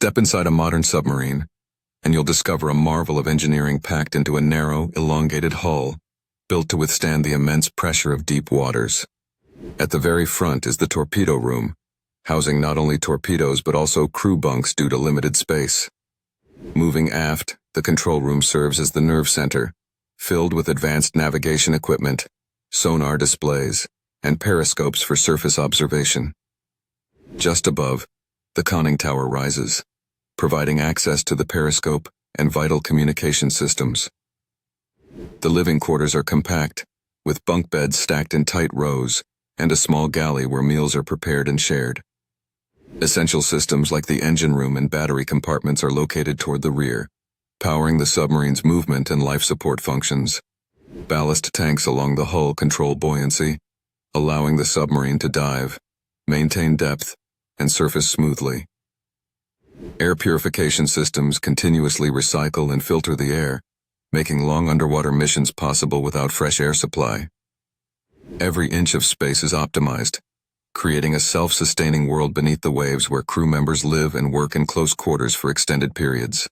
Step inside a modern submarine, and you'll discover a marvel of engineering packed into a narrow, elongated hull, built to withstand the immense pressure of deep waters. At the very front is the torpedo room, housing not only torpedoes but also crew bunks due to limited space. Moving aft, the control room serves as the nerve center, filled with advanced navigation equipment, sonar displays, and periscopes for surface observation. Just above, the conning tower rises, providing access to the periscope and vital communication systems. The living quarters are compact, with bunk beds stacked in tight rows, and a small galley where meals are prepared and shared. Essential systems like the engine room and battery compartments are located toward the rear, powering the submarine's movement and life support functions. Ballast tanks along the hull control buoyancy, allowing the submarine to dive, maintain depth, and surface smoothly. Air purification systems continuously recycle and filter the air, making long underwater missions possible without fresh air supply. Every inch of space is optimized, creating a self-sustaining world beneath the waves where crew members live and work in close quarters for extended periods.